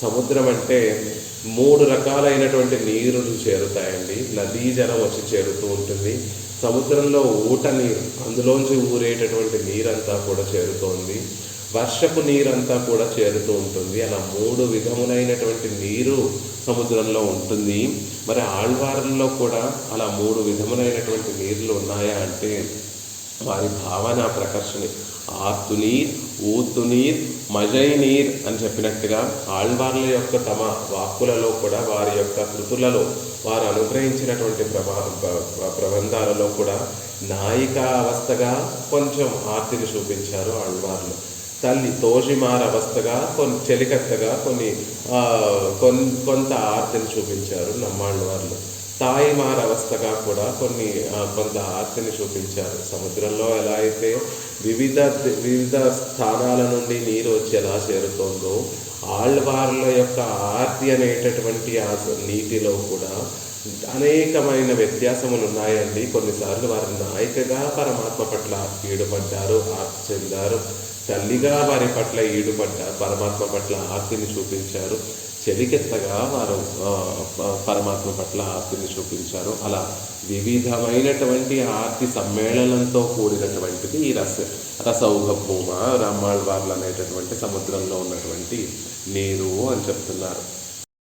సముద్రం అంటే 3 రకాలైనటువంటి నీరులు చేరుతాయండి. నదీ జలం వచ్చి చేరుతూ ఉంటుంది. సముద్రంలో ఊట నీరు, అందులోంచి ఊరేటటువంటి నీరంతా కూడా చేరుతోంది. వర్షపు నీరంతా కూడా చేరుతూ ఉంటుంది. అలా 3 విధములైనటువంటి నీరు సముద్రంలో ఉంటుంది. మరి ఆళ్వార్లలో కూడా అలా 3 విధములైనటువంటి నీళ్లు ఉన్నాయా అంటే వారి భావన ప్రకర్షణ ఆర్తునీర్, ఊతునీర్, మజైనీర్ అని చెప్పినట్టుగా ఆళ్వార్ల యొక్క తమ వాక్కులలో కూడా వారి యొక్క కృతులలో వారు అనుగ్రహించినటువంటి ప్రబంధాలలో కూడా నాయికా అవస్థగా కొంచెం ఆర్తిని చూపించారు ఆళ్వార్లు. తల్లి తోషిమార అవస్థగా చెలికత్తగా కొంత ఆర్తిని చూపించారు నమ్మాళ్ళవార్లు. తాయిమార అవస్థగా కూడా కొంత ఆర్తిని చూపించారు. సముద్రంలో ఎలా అయితే వివిధ స్థానాల నుండి నీరు వచ్చి ఎలా చేరుతోందో ఆళ్వార్ల యొక్క ఆర్తి అనేటటువంటి ఆ నీటిలో కూడా అనేకమైన వ్యత్యాసములు ఉన్నాయండి. కొన్నిసార్లు వారి నాయికగా పరమాత్మ పట్ల ఈడుపడ్డారు, ఆర్తి చెందారు. తల్లిగా వారి పట్ల ఈడుపడ్డారు, పరమాత్మ పట్ల ఆర్తిని చూపించారు. చెలికెత్తగా వారు పరమాత్మ పట్ల ఆర్తిని చూపించారు. అలా వివిధమైనటువంటి ఆర్తి సమ్మేళనంతో కూడినటువంటిది ఈ రసౌఘ భూమ రామాళ్వార్లు అనేటటువంటి సముద్రంలో ఉన్నటువంటి నీరు అని చెప్తున్నారు.